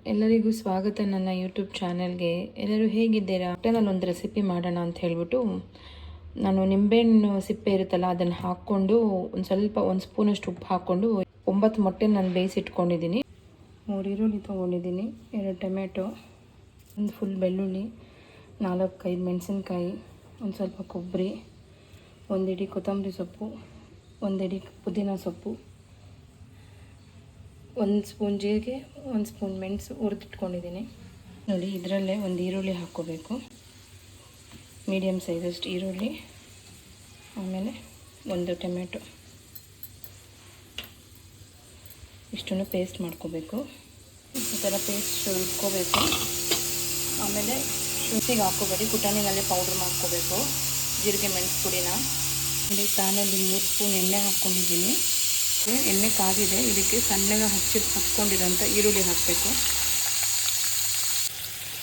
ಎಲ್ಲರಿಗೂ ಸ್ವಾಗತ ನನ್ನ ಯೂಟ್ಯೂಬ್ ಚಾನೆಲ್ಗೆ. ಎಲ್ಲರೂ ಹೇಗಿದ್ದೀರಾ? ನಾನೊಂದು ರೆಸಿಪಿ ಮಾಡೋಣ ಅಂತ ಹೇಳ್ಬಿಟ್ಟು ನಾನು ನಿಂಬೆಹಣ್ಣು ಸಿಪ್ಪೆ ಇರುತ್ತಲ್ಲ ಅದನ್ನು ಹಾಕ್ಕೊಂಡು ಒಂದು ಸ್ಪೂನಷ್ಟು ಉಪ್ಪು ಹಾಕ್ಕೊಂಡು 9 ಮೊಟ್ಟೆ ನಾನು ಬೇಯಿಸಿಟ್ಕೊಂಡಿದ್ದೀನಿ. 3 ಈರುಳ್ಳಿ ತೊಗೊಂಡಿದ್ದೀನಿ, 2 ಟೊಮೆಟೊ, ಒಂದು ಫುಲ್ ಬೆಳ್ಳುಳ್ಳಿ, 4-5 ಮೆಣಸಿನ್ಕಾಯಿ, ಒಂದು ಸ್ವಲ್ಪ ಕೊಬ್ಬರಿ, 1 ಹಿಡಿ ಕೊತ್ತಂಬರಿ ಸೊಪ್ಪು, 1 ಹಿಡಿ ಪುದೀನ ಸೊಪ್ಪು, 1 ಸ್ಪೂನ್ ಜೀರಿಗೆ, 1 ಸ್ಪೂನ್ ಮೆಣಸು ಹುರಿದಿಟ್ಕೊಂಡಿದ್ದೀನಿ. ನೋಡಿ, ಇದರಲ್ಲೇ ಒಂದು ಈರುಳ್ಳಿ ಹಾಕ್ಕೋಬೇಕು, ಮೀಡಿಯಮ್ ಸೈಜಷ್ಟು ಈರುಳ್ಳಿ, ಆಮೇಲೆ 1 ಟೊಮೆಟೊ, ಇಷ್ಟನ್ನು ಪೇಸ್ಟ್ ಮಾಡ್ಕೋಬೇಕು. ಈ ಥರ ಪೇಸ್ಟ್ ಇಟ್ಕೋಬೇಕು. ಆಮೇಲೆ ಶುಂಠಿಗೆ ಹಾಕ್ಕೋಬೇಡಿ, ಕುಟಾಣಿನಲ್ಲೇ ಪೌಡ್ರ್ ಮಾಡ್ಕೋಬೇಕು. ಜೀರಿಗೆ ಮೆಣಸು ಪುಡಿನ ನೋಡಿ, ಪ್ಯಾನಲ್ಲಿ 3 ಸ್ಪೂನ್ ಎಣ್ಣೆ ಹಾಕ್ಕೊಂಡಿದ್ದೀನಿ. ಎಣ್ಣೆ ಕಾದಿದೆ, ಇದಕ್ಕೆ ಸಣ್ಣಗೆ ಹಚ್ಕೊಂಡಿರೋಂಥ ಈರುಳ್ಳಿ ಹಾಕಬೇಕು.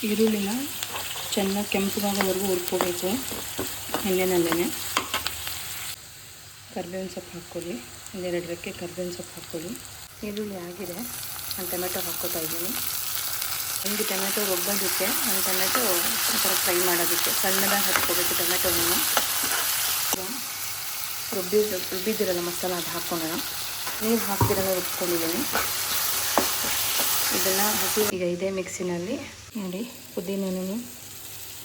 ಈರುಳ್ಳಿನ ಚೆನ್ನಾಗಿ ಕೆಂಪಗಾಗೋವರೆಗೂ ಹುರ್ಕೋಬೇಕು ಎಣ್ಣೆನಲ್ಲೇ. ಕರ್ಬೇವಿನ ಸೊಪ್ಪು ಹಾಕ್ಕೊಳ್ಳಿ, 1-2 ರೆಕ್ಕೆ ಕರ್ಬೇವಿನ ಸೊಪ್ಪು ಹಾಕ್ಕೊಳ್ಳಿ. ಈರುಳ್ಳಿ ಆಗಿದೆ, ನಾನು ಟೊಮೆಟೊ ಹಾಕ್ಕೋತಾ ಇದ್ದೀನಿ. 1 ಟೊಮೆಟೊ ರುಬ್ಬೋದಕ್ಕೆ, 1 ಟೊಮೆಟೊ ಒಂಥರ ಫ್ರೈ ಮಾಡೋದಕ್ಕೆ ಸಣ್ಣದಾಗಿ ಹಚ್ಕೋಬೇಕು ಟೊಮೆಟೊವನ್ನು. ರುಬ್ಬಿದ್ದಿರಲ್ಲ ಮಸಾಲ, ಅದು ಹಾಕ್ಕೊಳ್ಳೋಣ. ನೀರು ಹಾಕ್ತಿರೋದು ರುಬ್ಕೊಂಡಿದ್ದೀನಿ. ಇದನ್ನು ಹಸಿ ಈಗ ಇದೇ ಮಿಕ್ಸಿನಲ್ಲಿ ನೋಡಿ, ಪುದೀನೂ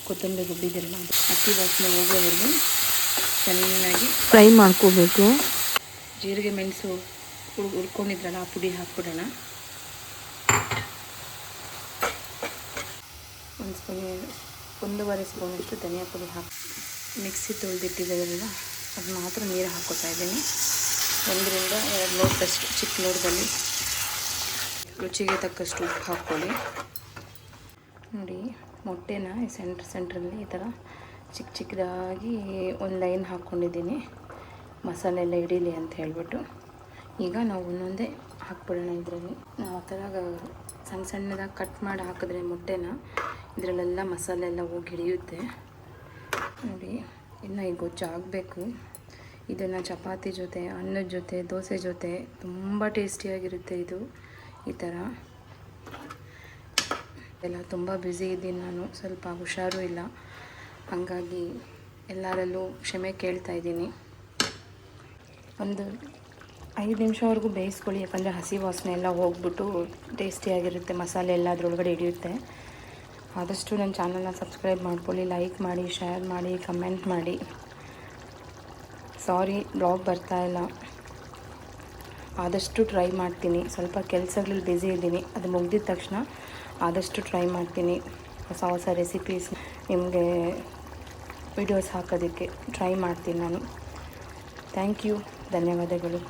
ಕೊತ್ತಂಬರಿ ರುಬ್ಬಿದ್ದಿರಲ್ಲ ಅದು ಹಸಿ ವಾಸನೆ ಹೋಗೋವರೆಗೂ ಚೆನ್ನಾಗಿ ಫ್ರೈ ಮಾಡ್ಕೋಬೇಕು. ಜೀರಿಗೆ ಮೆಣಸು ಹುರ್ಕೊಂಡಿದ್ರಲ್ಲ ಆ ಪುಡಿ ಹಾಕ್ಬಿಡೋಣ. 1.5 ಸ್ಪೂನಷ್ಟು ಧನಿಯಾ ಪುಡಿ ಹಾಕಿ ಮಿಕ್ಸಿ ತೊಳೆದಿಟ್ಟಿರೋದ್ರಿಂದ ಅದು ಮಾತ್ರ ನೀರು ಹಾಕ್ಕೋತಾ ಇದ್ದೀನಿ. 1-2 ಲೋಟದಷ್ಟು ಚಿಕ್ಕ ಲೋಟದಲ್ಲಿ ರುಚಿಗೆ ತಕ್ಕಷ್ಟು ಉಪ್ಪು ಹಾಕ್ಕೊಳ್ಳಿ. ನೋಡಿ, ಮೊಟ್ಟೆನ ಸೆಂಟ್ರಲ್ಲಿ ಈ ಥರ ಚಿಕ್ಕದಾಗಿ ಒಂದು ಲೈನ್ ಹಾಕ್ಕೊಂಡಿದ್ದೀನಿ, ಮಸಾಲೆ ಎಲ್ಲ ಹಿಡೀಲಿ ಅಂತ ಹೇಳ್ಬಿಟ್ಟು. ಈಗ ನಾವು ಒಂದೊಂದೇ ಹಾಕ್ಬಿಡೋಣ. ಇದರಲ್ಲಿ ನಾವು ಆ ಥರ ಸಣ್ಣದಾಗಿ ಕಟ್ ಮಾಡಿ ಹಾಕಿದ್ರೆ ಮೊಟ್ಟೆನ ಇದರಲ್ಲೆಲ್ಲ ಮಸಾಲೆ ಎಲ್ಲ ಹೋಗಿ ಹಿಡಿಯುತ್ತೆ. ನೋಡಿ, ಇನ್ನು ಈಗ ಗೊಜ್ಜಾಗಬೇಕು. ಇದನ್ನು ಚಪಾತಿ ಜೊತೆ, ಅನ್ನದ ಜೊತೆ, ದೋಸೆ ಜೊತೆ ತುಂಬ ಟೇಸ್ಟಿಯಾಗಿರುತ್ತೆ ಇದು. ಈ ಥರ ಎಲ್ಲ ತುಂಬ ಬ್ಯುಸಿ ಇದ್ದೀನಿ ನಾನು, ಸ್ವಲ್ಪ ಹುಷಾರು ಇಲ್ಲ, ಹಾಗಾಗಿ ಎಲ್ಲರಲ್ಲೂ ಕ್ಷಮೆ ಕೇಳ್ತಾ ಇದ್ದೀನಿ. ಒಂದು 5 ನಿಮಿಷವರೆಗೂ ಬೇಯಿಸ್ಕೊಳ್ಳಿ, ಯಾಕಂದರೆ ಹಸಿ ವಾಸನೆ ಎಲ್ಲ ಹೋಗ್ಬಿಟ್ಟು ಟೇಸ್ಟಿಯಾಗಿರುತ್ತೆ, ಮಸಾಲೆ ಎಲ್ಲ ಅದರೊಳಗಡೆ ಹಿಡಿಯುತ್ತೆ. ಆದಷ್ಟು ನನ್ನ ಚಾನಲ್ನ ಸಬ್ಸ್ಕ್ರೈಬ್ ಮಾಡ್ಕೊಳ್ಳಿ, ಲೈಕ್ ಮಾಡಿ, ಶೇರ್ ಮಾಡಿ, ಕಮೆಂಟ್ ಮಾಡಿ. ಸಾರಿ, ಬ್ಲಾಗ್ ಬರ್ತಾಯಿಲ್ಲ. ಆದಷ್ಟು ಟ್ರೈ ಮಾಡ್ತೀನಿ. ಸ್ವಲ್ಪ ಕೆಲಸಗಳಲ್ಲಿ ಬ್ಯುಸಿ ಇದ್ದೀನಿ, ಅದು ಮುಗಿದ ತಕ್ಷಣ ಆದಷ್ಟು ಟ್ರೈ ಮಾಡ್ತೀನಿ ಹೊಸ ರೆಸಿಪೀಸ್ ನಿಮಗೆ ವಿಡಿಯೋಸ್ ಹಾಕೋದಕ್ಕೆ ಟ್ರೈ ಮಾಡ್ತೀನಿ ನಾನು. ಥ್ಯಾಂಕ್ ಯು, ಧನ್ಯವಾದಗಳು.